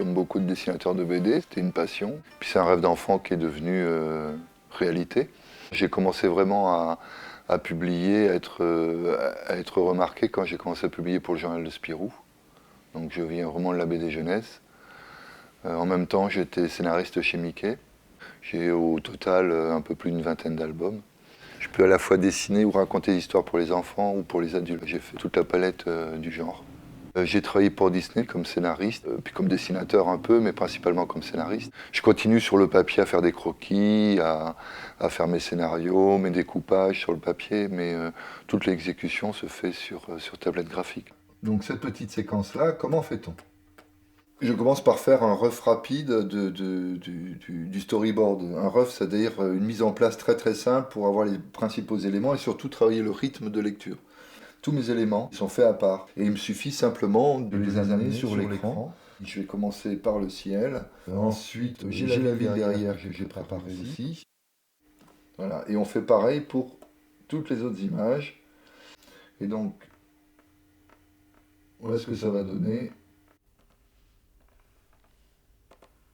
comme beaucoup de dessinateurs de BD, c'était une passion. Puis c'est un rêve d'enfant qui est devenu réalité. J'ai commencé vraiment à publier, à être remarqué quand j'ai commencé à publier pour le journal de Spirou. Donc je viens vraiment de la BD jeunesse. En même temps, j'étais scénariste chez Mickey. J'ai au total un peu plus d'une vingtaine d'albums. Je peux à la fois dessiner ou raconter des histoires pour les enfants ou pour les adultes. J'ai fait toute la palette du genre. J'ai travaillé pour Disney comme scénariste, puis comme dessinateur un peu, mais principalement comme scénariste. Je continue sur le papier à faire des croquis, à faire mes scénarios, mes découpages sur le papier, mais toute l'exécution se fait sur tablette graphique. Donc cette petite séquence-là, comment fait-on? Je commence par faire un rough rapide du storyboard. Un rough, c'est-à-dire une mise en place très très simple pour avoir les principaux éléments et surtout travailler le rythme de lecture. Tous mes éléments sont faits à part et il me suffit simplement de les amener sur l'écran. Je vais commencer par le ciel. Ensuite, j'ai la ville derrière que j'ai préparée ici. Voilà. Et on fait pareil pour toutes les autres images. Et donc, voilà ce que ça va donner.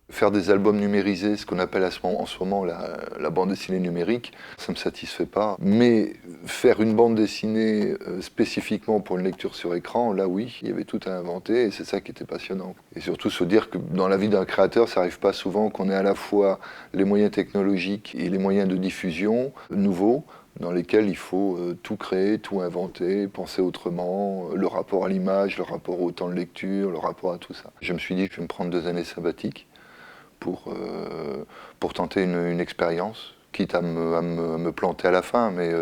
Faire des albums numérisés, ce qu'on appelle en ce moment la bande dessinée numérique, ça ne me satisfait pas. Mais faire une bande dessinée spécifiquement pour une lecture sur écran, là oui, il y avait tout à inventer et c'est ça qui était passionnant. Et surtout se dire que dans la vie d'un créateur, ça n'arrive pas souvent qu'on ait à la fois les moyens technologiques et les moyens de diffusion nouveaux, dans lesquels il faut tout créer, tout inventer, penser autrement, le rapport à l'image, le rapport au temps de lecture, le rapport à tout ça. Je me suis dit que je vais me prendre 2 années sabbatiques pour tenter une expérience, quitte à me planter à la fin, mais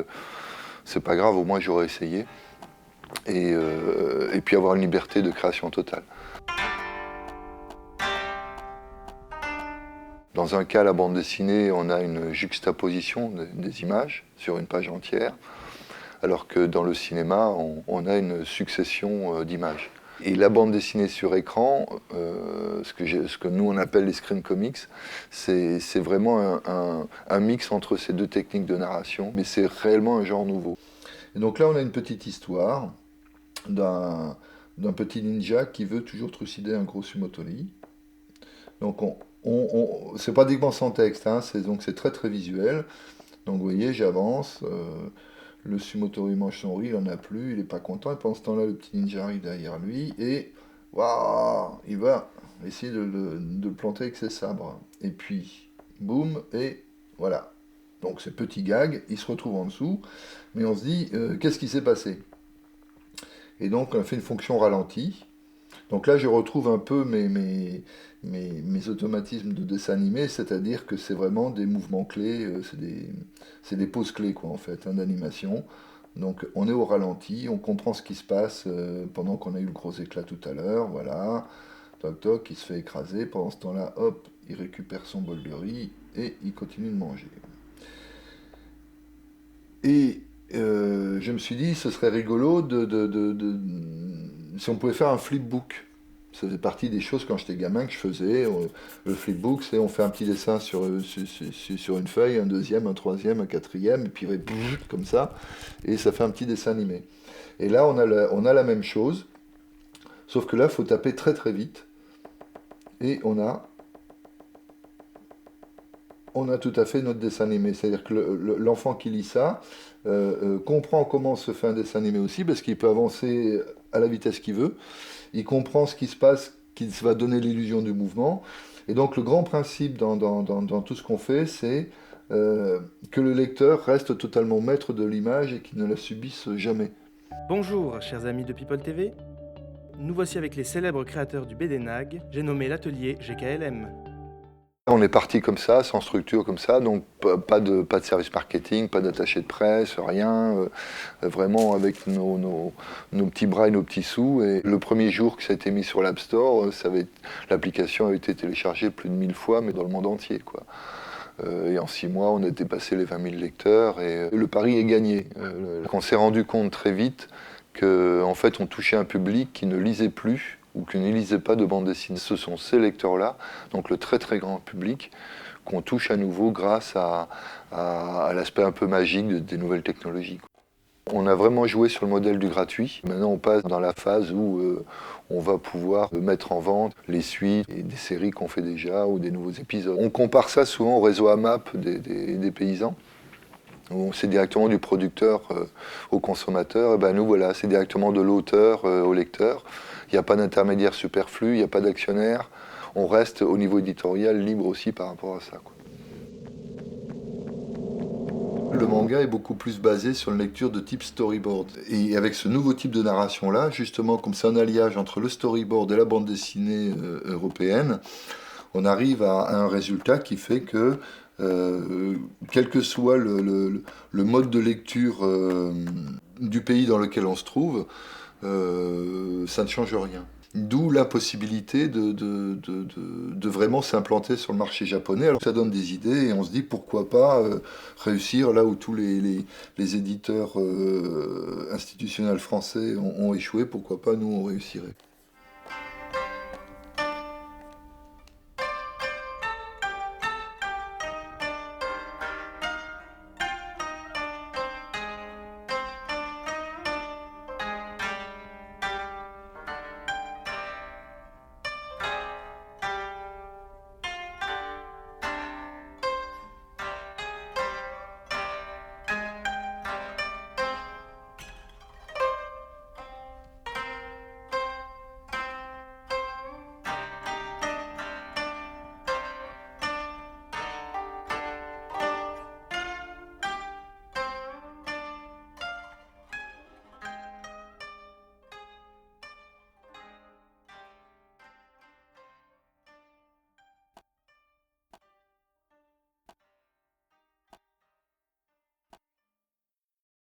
c'est pas grave, au moins j'aurais essayé. Et puis avoir une liberté de création totale. Dans un cas, la bande dessinée, on a une juxtaposition des images sur une page entière, alors que dans le cinéma, on a une succession d'images. Et la bande dessinée sur écran, ce que nous on appelle les screen comics, c'est vraiment un mix entre ces deux techniques de narration, mais c'est réellement un genre nouveau. Et donc là on a une petite histoire d'un petit ninja qui veut toujours trucider un gros sumotori. Donc c'est pratiquement sans texte, hein, donc c'est très très visuel. Donc vous voyez, j'avance. Le Sumotori mange son riz, il en a plus, il est pas content. Et pendant ce temps-là, le petit ninja arrive derrière lui et waouh, il va essayer de le planter avec ses sabres. Et puis, boum, et voilà. Donc ces petits gags, il se retrouve en dessous, mais on se dit, qu'est-ce qui s'est passé? Et donc on a fait une fonction ralentie. Donc là, je retrouve un peu mes automatismes de dessin animé, c'est-à-dire que c'est vraiment des mouvements clés, c'est des pauses clés, quoi, en fait, hein, d'animation. Donc on est au ralenti, on comprend ce qui se passe pendant qu'on a eu le gros éclat tout à l'heure, voilà. Toc toc, il se fait écraser, pendant ce temps-là, hop, il récupère son bol de riz et il continue de manger. Et je me suis dit, ce serait rigolo si on pouvait faire un flipbook. Ça faisait partie des choses quand j'étais gamin que je faisais. Le flipbook, c'est on fait un petit dessin sur une feuille, un deuxième, un troisième, un quatrième, et puis comme ça, et ça fait un petit dessin animé. Et là, on a la même chose, sauf que là, il faut taper très très vite, et on a tout à fait notre dessin animé. C'est-à-dire que l'enfant qui lit ça comprend comment se fait un dessin animé aussi, parce qu'il peut avancer à la vitesse qu'il veut. Il comprend ce qui se passe, qui va donner l'illusion du mouvement. Et donc le grand principe dans tout ce qu'on fait, c'est que le lecteur reste totalement maître de l'image et qu'il ne la subisse jamais. Bonjour, chers amis de People TV. Nous voici avec les célèbres créateurs du BD-NAG. J'ai nommé l'atelier GKLM. On est parti comme ça, sans structure comme ça, donc pas de service marketing, pas d'attaché de presse, rien, vraiment avec nos petits bras et nos petits sous. Et le premier jour que ça a été mis sur l'App Store, l'application avait été téléchargée plus de 1000 fois, mais dans le monde entier, quoi. Et en 6 mois, on a dépassé les 20 000 lecteurs et le pari est gagné. On s'est rendu compte très vite qu'en fait, on touchait un public qui ne lisait plus ou qui ne lisait pas de bande dessinée. Ce sont ces lecteurs-là, donc le très très grand public, qu'on touche à nouveau grâce à l'aspect un peu magique des nouvelles technologies. On a vraiment joué sur le modèle du gratuit. Maintenant, on passe dans la phase où on va pouvoir mettre en vente les suites et des séries qu'on fait déjà ou des nouveaux épisodes. On compare ça souvent au réseau AMAP des paysans. C'est directement du producteur au consommateur. Et ben nous, voilà, c'est directement de l'auteur au lecteur. Il n'y a pas d'intermédiaire superflu, il n'y a pas d'actionnaire. On reste au niveau éditorial libre aussi par rapport à ça, quoi. Le manga est beaucoup plus basé sur une lecture de type storyboard. Et avec ce nouveau type de narration-là, justement, comme c'est un alliage entre le storyboard et la bande dessinée européenne, on arrive à un résultat qui fait que, quel que soit le mode de lecture du pays dans lequel on se trouve, ça ne change rien. D'où la possibilité de vraiment s'implanter sur le marché japonais. Alors ça donne des idées et on se dit pourquoi pas réussir là où tous les éditeurs institutionnels français ont échoué, pourquoi pas nous on réussirait.